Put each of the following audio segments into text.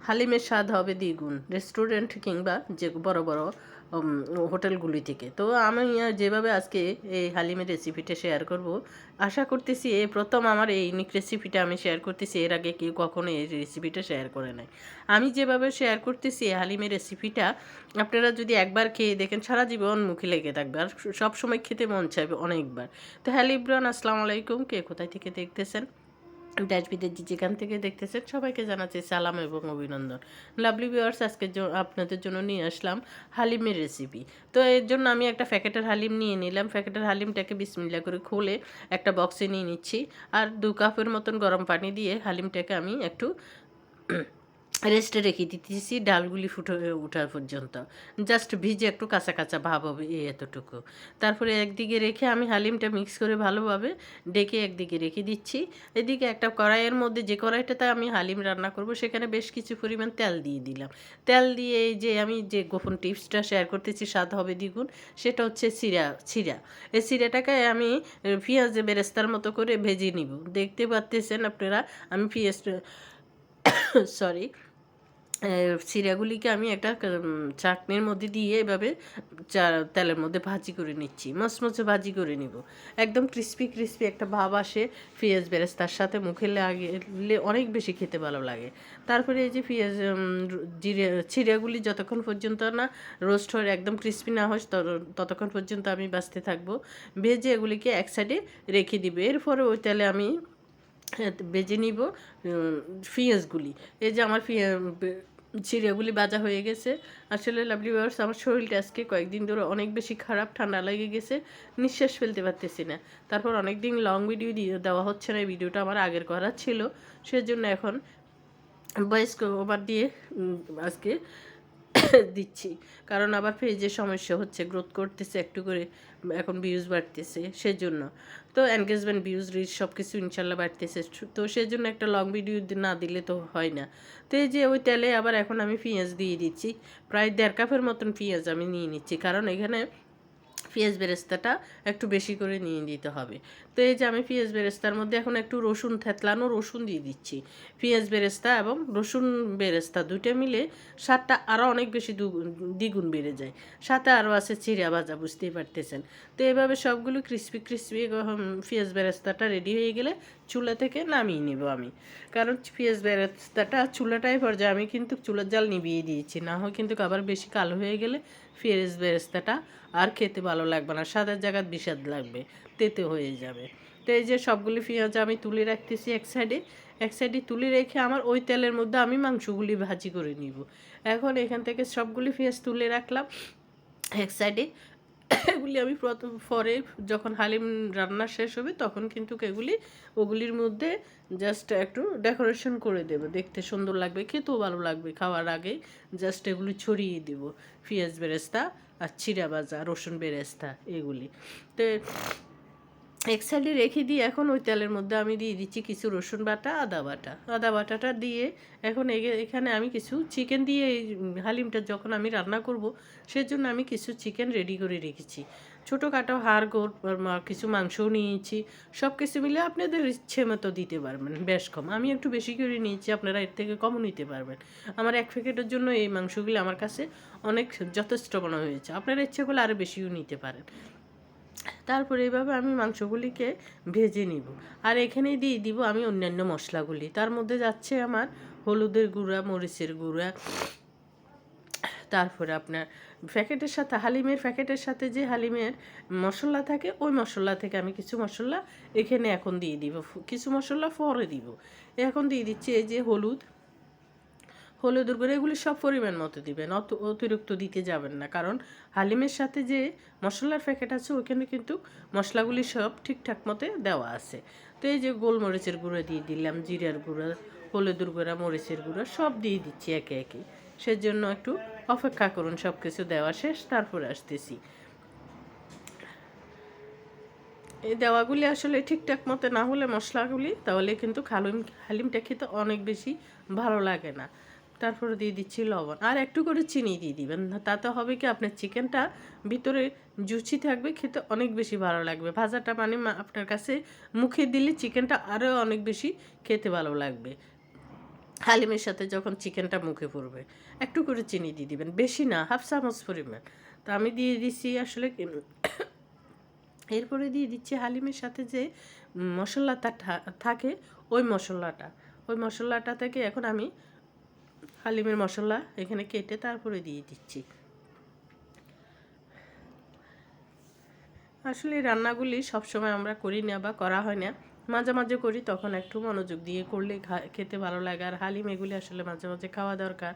হালিমের স্বাদ হবে দ্বিগুণ রেস্টুরেন্ট কিংবা যে বড় বড় হোটেলগুলি থেকে। তো আমি যেভাবে আজকে এই হালিমের রেসিপিটা শেয়ার করব, আশা করতেছি এই প্রথম আমার এই ইউনিক রেসিপিটা আমি শেয়ার করতেছি। এর আগে কেউ কখনো এই রেসিপিটা শেয়ার করে নাই। আমি যেভাবে শেয়ার করতেছি এই হালিমের রেসিপিটা আপনারা যদি একবার খেয়ে দেখেন সারা জীবন মুখে লেগে থাকবে, আর সব সময় খেতে মন চাইবে অনেকবার। তো হ্যালো ইব্রান, আসসালামু আলাইকুম। কে কোথায় থেকে দেখতেছেন, দেশ বিদেশ যেখান থেকে দেখতেছেন সবাইকে জানাচ্ছি সালাম এবং অভিনন্দন। লাভলি ভিউয়ার্স, আজকে আপনাদের জন্য নিয়ে আসলাম হালিমের রেসিপি। তো এর জন্য আমি একটা প্যাকেটের হালিম নিয়ে নিলাম। প্যাকেটের হালিমটাকে বিসমিল্লাহ করে খুলে একটা বক্সে নিয়ে নিচ্ছি। আর 2 কাপের মতন গরম পানি দিয়ে হালিমটাকে আমি একটু রেস্টে রেখে দিতেছি ডালগুলি ফুটে ওঠার পর্যন্ত। জাস্ট ভিজে একটু কাঁচা কাঁচা ভাব হবে এই এতটুকু। তারপরে একদিকে রেখে আমি হালিমটা মিক্স করে ভালোভাবে ডেকে একদিকে রেখে দিচ্ছি। এদিকে একটা কড়াইয়ের মধ্যে, যে কড়াইটাতে আমি হালিম রান্না করব, সেখানে বেশ কিছু পরিমাণ তেল দিয়ে দিলাম। তেল দিয়ে এই যে আমি যে গোপন টিপসটা শেয়ার করতেছি স্বাদ হবে দ্বিগুণ, সেটা হচ্ছে চিরা। এই চিরাটাকে আমি পেঁয়াজে বেরেস্তার মতো করে ভেজে নিব। দেখতে পাচ্ছেন আপনারা আমি সরি চিড়াগুলিকে আমি একটা চাটনির মধ্যে দিয়ে এভাবে তেলের মধ্যে ভাজি করে নিচ্ছি, মচমচে ভাজি করে নিব। একদম ক্রিস্পি ক্রিস্পি একটা ভাব আসে পেঁয়াজ বেরেস্তার সাথে, মুখে লাগলে অনেক বেশি খেতে ভালো লাগে। তারপরে এই যে পেঁয়াজ চিড়াগুলি যতক্ষণ পর্যন্ত না রোস্ট হয়ে একদম ক্রিস্পি না হয় ততক্ষণ পর্যন্ত আমি বাঁচতে থাকবো। ভেজে এগুলিকে এক সাইডে রেখে দিব। এরপরে ওই তেলে আমি ভেজে নিব পেঁয়াজগুলি। এই যে আমার চিড়াগুলি ভাজা হয়ে গেছে। আসলে লাভলি ভিউয়ার্স, আমার শরীরটা আজকে কয়েকদিন ধরে অনেক বেশি খারাপ, ঠান্ডা লেগে গেছে, নিঃশ্বাস ফেলতে পারতেছি না। তারপর অনেক দিন লং ভিডিও দেওয়া হচ্ছে না, এই ভিডিওটা আমার আগের করা ছিল, সেজন্য এখন ভয়েস ওভার দিয়ে আজকে দিচ্ছি। কারণ আবার পেজের সমস্যা হচ্ছে, গ্রোথ করতেছে একটু করে, এখন ভিউজ বাড়তেছে সেজন্য। তো এনগেজমেন্ট, ভিউজ, রিচ সব কিছু ইনশাল্লাহ বাড়তেছে। তো সেজন্য একটা লং ভিডিও না দিলে তো হয় না। তো এই যে ওই তেলে আবার এখন আমি পেঁয়াজ দিয়ে দিচ্ছি। প্রায় 1.5 কাপের মতন পেঁয়াজ আমি নিয়ে নিচ্ছি, কারণ এখানে পেঁয়াজ বেরেস্তাটা একটু বেশি করে নিয়ে দিতে হবে। তো এই যে আমি পেঁয়াজ বেরেস্তার মধ্যে এখন একটু রসুন, থেতলানো রসুন দিয়ে দিচ্ছি। পেঁয়াজ বেরেস্তা এবং রসুন বেরেস্তা দুইটা মিলে স্বাদটা আরও অনেক বেশি দ্বিগুণ বেড়ে যায়। সাথে আরও আছে চিড়া ভাজা, বুঝতেই পারতেছেন। তো এভাবে সবগুলো ক্রিস্পি ক্রিস্পি পেঁয়াজ বেরেস্তাটা রেডি হয়ে গেলে চুলা থেকে নামিয়ে নেব আমি। কারণ পেঁয়াজ বেরেস্তাটা চুলাটাই পর্যায়ে আমি কিন্তু চুলার জাল নিভিয়ে দিয়েছি, না হয় কিন্তু আবার বেশি কালো হয়ে গেলে পেঁয়াজ বেরেস্তাটা আর খেতে ভালো লাগবে না, স্বাদের জায়গায় বিষাদ লাগবে, তেতে হয়ে যাবে। তো এই যে সবগুলি পেঁয়াজ আমি তুলে রাখতেছি এক সাইডে তুলে রেখে আমার ওই তেলের মধ্যে আমি মাংসগুলি ভাজি করে নিব। এখন এখান থেকে সবগুলি পেঁয়াজ তুলে রাখলাম এক সাইডে। এগুলি আমি পরে যখন হালিম রান্না শেষ হবে তখন কিন্তু ওগুলির মধ্যে জাস্ট একটু ডেকোরেশন করে দেবো, দেখতে সুন্দর লাগবে, খেতেও ভালো লাগবে। খাওয়ার আগে জাস্ট এগুলি ছড়িয়ে দেবো, পেঁয়াজ বেরেস্তা আর চিড়া ভাজা, রসুন বেরেস্তা এগুলি। তো এক সাইডে রেখে দিয়ে এখন ওই তেলের মধ্যে আমি দিয়ে দিচ্ছি কিছু রসুন বাটা, আদা বাটাটা দিয়ে এখন এখানে আমি কিছু চিকেন দিয়ে হালিমটা যখন আমি রান্না করব সেজন্য আমি কিছু চিকেন রেডি করে রেখেছি। ছোটোখাটো হাড় গোড় কিছু মাংসও নিয়েছি। সব কিছু মিলে আপনাদের ইচ্ছে মতো দিতে পারবেন, বেশ কম, আমি একটু বেশি করে নিয়েছি, আপনারা এর থেকে কমও নিতে পারবেন। আমার 1 প্যাকেটের জন্য এই মাংসগুলি আমার কাছে অনেক যথেষ্ট মনে হয়েছে, আপনারা ইচ্ছে করলে আরও বেশিও নিতে পারেন। তারপরে এইভাবে আমি মাংসগুলিকে ভেজে নিব। আর এখানে দিয়ে দিব আমি অন্যান্য মশলাগুলি। তার মধ্যে যাচ্ছে আমার হলুদের গুঁড়া, মরিচের গুঁড়া, তারপরে আপনার হালিমের প্যাকেটের সাথে যে হালিমের মশলা থাকে ওই মশলা থেকে আমি কিছু মশলা এখানে এখন দিয়ে দিব, কিছু মশলা পরে দিব। এখন দিয়ে দিচ্ছি এই যে হলুদের গুঁড়ো, এগুলি সব পরিমাণ মতো দিবেন, অতিরিক্ত দিতে যাবেন না, কারণ হালিমের সাথে যে মশলার প্যাকেট আছে ওইখানে কিন্তু মশলাগুলি সব ঠিকঠাক মতো দেওয়া আছে। তো এই যে গোলমরিচের গুঁড়ো দিয়ে দিলাম, জিরার গুঁড়ো, হলুদের গুঁড়া, মরিচের গুঁড়ো সব দিয়ে দিচ্ছি একে একে। সেজন্য একটু অপেক্ষা করুন, সব কিছু দেওয়া শেষ তারপরে আসতেছি। এই দেওয়াগুলি আসলে ঠিকঠাক মতো না হলে মশলাগুলি, তাহলে কিন্তু হালিমটা খেতে অনেক বেশি ভালো লাগে না। তারপরে দিয়ে দিচ্ছি লবণ, আর একটু করে চিনি দিয়ে দিবেন, তাতে হবে কি আপনার চিকেনটা ভিতরে জুচি থাকবে, খেতে অনেক বেশি ভালো লাগবে। ভাজাটা মানে আপনার কাছে মুখে দিলে চিকেনটা আরও অনেক বেশি খেতে ভালো লাগবে। হালিমের সাথে যখন চিকেনটা মুখে পড়বে একটু করে চিনি দিয়ে দিবেন, বেশি না, হাফ চামচ পরিমাণ। তো আমি দিয়ে দিচ্ছি আসলে এরপরে দিয়ে দিচ্ছি হালিমের সাথে যে মশলাটা থাকে ওই মশলাটা থেকে এখন আমি হালিমের মশলা এখানে কেটে তারপরে দিয়ে দিচ্ছি। আসলে রান্নাগুলি সবসময় আমরা করি না বা করা হয় না, মাঝে মাঝে করি, তখন একটু মনোযোগ দিয়ে করলে খেতে ভালো লাগে। আর হালিম এগুলি আসলে মাঝে মাঝে খাওয়া দরকার।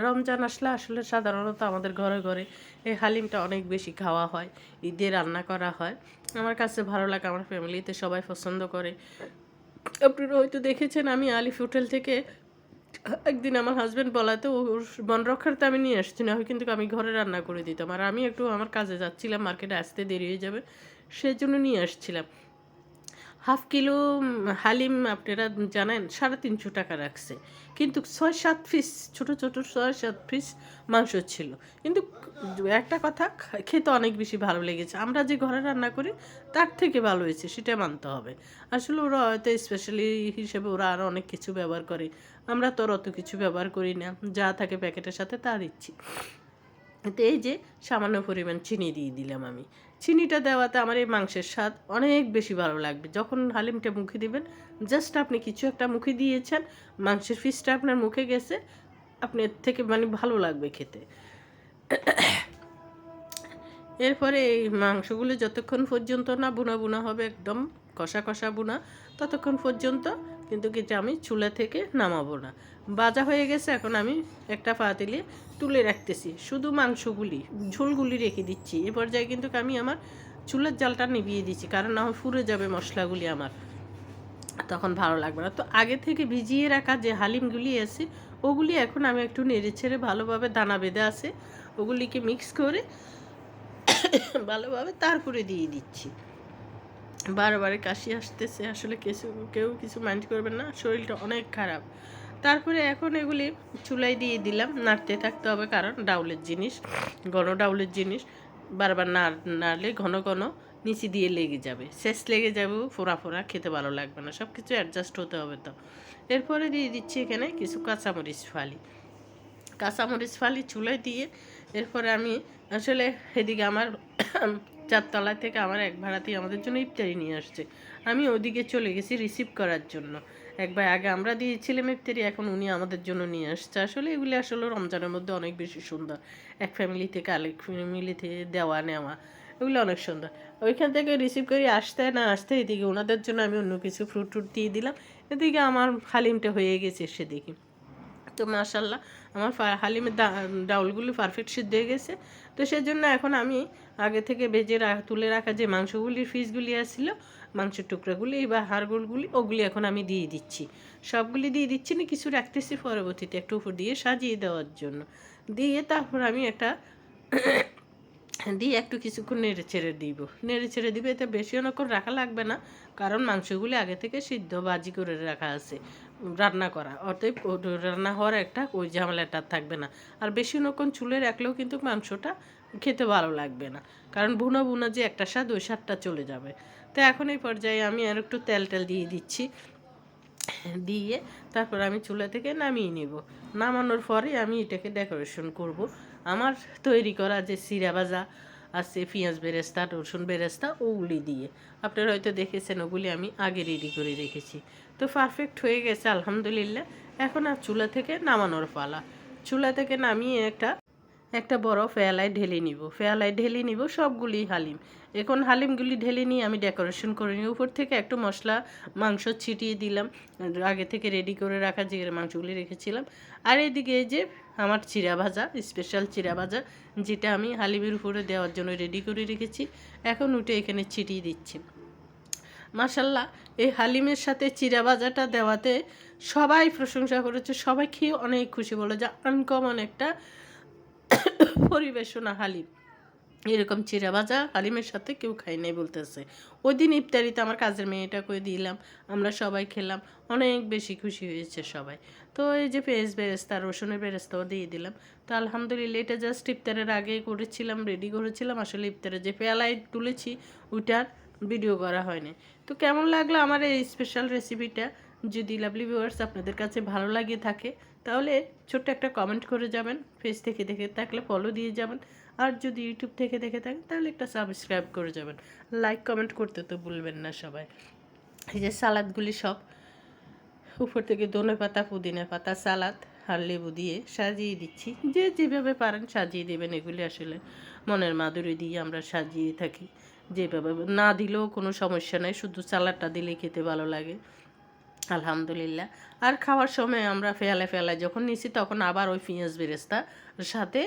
রমজান আসলে আসলে সাধারণত আমাদের ঘরে ঘরে এই হালিমটা অনেক বেশি খাওয়া হয়, ঈদে রান্না করা হয়। আমার কাছে ভালো লাগে, আমার ফ্যামিলিতে সবাই পছন্দ করে। আপনারা হয়তো দেখেছেন আমি আলিফ হোটেল থেকে একদিন আমার হাজব্যান্ড বলাতে ওর বন রক্ষার্থে আমি নিয়ে আসছি, না হয় কিন্তু আমি ঘরে রান্না করে দিতাম। আর আমি একটু আমার কাজে যাচ্ছিলাম, মার্কেটে আসতে দেরি হয়ে যাবে, সেই জন্য নিয়ে আসছিলাম। হাফ কিলো হালিম আপনারা জানেন 350 টাকা রাখছে, কিন্তু 6-7 পিস ছোটো ছোটো 6-7 পিস মাংস ছিল। কিন্তু একটা কথা, খেতে অনেক বেশি ভালো লেগেছে। আমরা যে ঘরে রান্না করি তার থেকে ভালো হয়েছে, সেটা মানতে হবে। আসলে ওরা হয়তো স্পেশালি হিসেবে ওরা আরও অনেক কিছু ব্যবহার করে, আমরা তো অত কিছু ব্যবহার করি না, যা থাকে প্যাকেটের সাথে তা দিচ্ছি। তো এই যে সামান্য পরিমাণ চিনি দিয়ে দিলাম আমি। চিনিটা দেওয়াতে আমার এই মাংসের স্বাদ অনেক বেশি ভালো লাগবে। যখন হালিমটা মুখে দিবেন, জাস্ট আপনি কিছু একটা মুখে দিয়েছেন, মাংসের পিসটা আপনার মুখে গেছে, আপনার থেকে মানে ভালো লাগবে খেতে। এরপরে এই মাংসগুলো যতক্ষণ পর্যন্ত না বুনা বুনা হবে, একদম কষা কষা বুনা, ততক্ষণ পর্যন্ত কিন্তু আমি চুলা থেকে নামাবো না। ভাজা হয়ে গেছে, এখন আমি একটা পাতিলে তুলে রাখতেছি, শুধু মাংসগুলি ঝোলগুলি রেখে দিচ্ছি। এ পর্যায়ে কিন্তু আমি আমার চুলার জালটা নিভিয়ে দিচ্ছি, কারণ না হয় পুড়ে যাবে মশলাগুলি আমার, তখন ভালো লাগবে না। তো আগে থেকে ভিজিয়ে রাখা যে হালিমগুলি আছে ওগুলি এখন আমি একটু নেড়ে ছেড়ে ভালোভাবে দানা বেঁধে আছে ওগুলিকে মিক্স করে ভালোভাবে তারপরে দিয়ে দিচ্ছি। বারবারে কাশি আসতেছে, আসলে কেউ কিছু মাইন্ড করবেন না, শরীরটা অনেক খারাপ। তারপরে এখন এগুলি চুলায় দিয়ে দিলাম, নাড়তে থাকতে হবে, কারণ ডাউলের জিনিস, ঘন ডাউলের জিনিস, বারবার নাড়লে ঘন ঘন নিচে দিয়ে লেগে যাবে, শেষ লেগে যাবে, ফোড়া ফোড়া, খেতে ভালো লাগবে না, সব কিছু অ্যাডজাস্ট হতে হবে। তো এরপরে দিয়ে দিচ্ছি এখানে কিছু কাঁচামরিচ ফালি চুলায় দিয়ে। এরপরে আমি আসলে এদিকে আমার চারতলা থেকে আমার এক ভাড়াতেই আমাদের জন্য ইফতারি নিয়ে আসছে, আমি ওদিকে চলে গেছি রিসিভ করার জন্য। একবার আগে আমরা দিয়েছিলাম ইফতারি, এখন উনি আমাদের জন্য নিয়ে আসছে। আসলে এগুলি আসলে রমজানের মধ্যে অনেক বেশি সুন্দর, এক ফ্যামিলি থেকে আরেক ফ্যামিলি থেকে দেওয়া নেওয়া, এগুলো অনেক সুন্দর। ওইখান থেকে রিসিভ করি আসতে না আসতে এদিকে ওনাদের জন্য আমি অন্য কিছু ফ্রুট ট্রুট দিয়ে দিলাম, এদিকে আমার হালিমটা হয়ে গেছে সেদিকে। তো মাশাল্লাহ আমার হালিমের ডাউলগুলি পারফেক্ট সিদ্ধ হয়ে গেছে। তো সেজন্য এখন আমি আগে থেকে ভেজে তুলে রাখা যে মাংসগুলির পিসগুলি আসছিলো, মাংসের টুকরাগুলি বা হাড়গুড়গুলি, ওগুলি এখন আমি দিয়ে দিচ্ছি। সবগুলি দিয়ে দিচ্ছি না, কিছু রাখতেছি পরবর্তীতে একটু উপর দিয়ে সাজিয়ে দেওয়ার জন্য। দিয়ে তারপর আমি একটা দিয়ে একটু কিছুক্ষণ নেড়ে ছেড়ে দিব। এতে বেশি অনেকক্ষণ রাখা লাগবে না, কারণ মাংসগুলি আগে থেকে সিদ্ধ ভাজি করে রাখা আছে, রান্না করা, অতএব রান্না হওয়ার একটা ওই ঝামেলাটা থাকবে না। আর বেশি অনেকক্ষণ চুলে রাখলেও কিন্তু মাংসটা খেতে ভালো লাগবে না, কারণ ভুনা ভুনা যে একটা স্বাদ, ওই স্বাদটা চলে যাবে। তো এখন এই পর্যায়ে আমি আর একটু তেল দিয়ে দিচ্ছি, দিয়ে তারপর আমি চুলা থেকে নামিয়ে নেব। নামানোর পরে আমি এটাকে ডেকোরেশন করব। আমার তৈরি করা যে সিরা ভাজা আছে, পেঁয়াজ বেরেস্তা, রসুন বেরেস্তা, ওগুলি দিয়ে, আপনারা হয়তো দেখেছেন, ওগুলি আমি আগে রেডি করে রেখেছি। তো পারফেক্ট হয়ে গেছে আলহামদুলিল্লাহ। এখন আর চুলা থেকে নামানোর পালা। চুলা থেকে নামিয়ে একটা বড় ফেয়ালায় ঢেলে নিব সবগুলি হালিম। এখন হালিমগুলি ঢেলে নিয়ে আমি ডেকোরেশন করে নিই। উপর থেকে একটু মশলা মাংস ছিটিয়ে দিলাম, আগে থেকে রেডি করে রাখা যে মাংসগুলি রেখেছিলাম। আর এদিকে এই যে আমার চিড়া ভাজা, স্পেশাল চিড়া ভাজা, যেটা আমি হালিমের উপরে দেওয়ার জন্য রেডি করে রেখেছি, এখন উঠে এখানে ছিটিয়ে দিচ্ছি। মাশাল্লাহ, এই হালিমের সাথে চিড়া ভাজাটা দেওয়াতে সবাই প্রশংসা করেছে, সবাই খেয়ে অনেক খুশি, বলে যে আনকমন একটা পরিবেশনা হালিম। এরকম চিড়া ভাজা হালিমের সাথে কেউ খাই নাই বলতেছে। ওই দিন ইফতারিতে আমার কাজের মেয়েটাকে দিলাম, আমরা সবাই খেলাম, অনেক বেশি খুশি হয়েছে সবাই। তো এই যে পেঁয়াজ বেরেস্তা, রসুনের বেরেস্তাও দিয়ে দিলাম। তো আলহামদুলিল্লাহ, এটা জাস্ট ইফতারের আগে করেছিলাম, রেডি করেছিলাম। আসলে ইফতারে যে পেয়ালায় তুলেছি ওইটার ভিডিও করা হয়নি। তো কেমন লাগলো আমার এই স্পেশাল রেসিপিটা যদি লাভলি ভিউয়ার্স আপনাদের কাছে ভালো লাগে থাকে তাহলে ছোট্ট একটা কমেন্ট করে যাবেন, ফেস থেকে দেখে থাকলে ফলো দিয়ে যাবেন, আর যদি ইউটিউব থেকে দেখে থাকেন তাহলে একটা সাবস্ক্রাইব করে যাবেন, লাইক কমেন্ট করতে তো ভুলবেন না সবাই। এই যে সালাদগুলি সব উপর থেকে ধনেপাতা পুদিনা পাতা সালাদ আর লেবু দিয়ে সাজিয়ে দিচ্ছি, যে যেভাবে পারেন সাজিয়ে দেবেন। এগুলি আসলে মনের মাধুরী দিয়ে আমরা সাজিয়ে থাকি, যেভাবে না দিলেও কোনো সমস্যা নেই, শুধু সালাডটা দিলে খেতে ভালো লাগে আলহামদুলিল্লাহ। আর খাওয়ার সময় আমরা ফেলায় যখন নিছি তখন আবার ওই পেঁয়াজ বেরেস্তা সাথে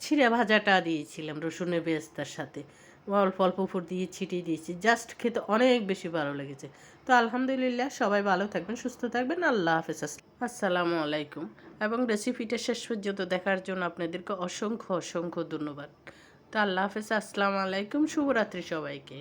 ছিঁড়ে ভাজাটা দিয়েছিলাম রসুনের বেরেস্তার সাথে, অল্প অল্প উপর দিয়ে ছিটিয়ে দিয়েছি, জাস্ট খেতে অনেক বেশি ভালো লেগেছে। তো আলহামদুলিল্লাহ, সবাই ভালো থাকবেন, সুস্থ থাকবেন, আল্লাহ হাফেজ, আসসালামু আলাইকুম। এবং রেসিপিটা শেষ পর্যন্ত দেখার জন্য আপনাদেরকে অসংখ্য অসংখ্য ধন্যবাদ। তো আল্লাহ হাফেজ, আসসালামু আলাইকুম, শুভরাত্রি সবাইকে।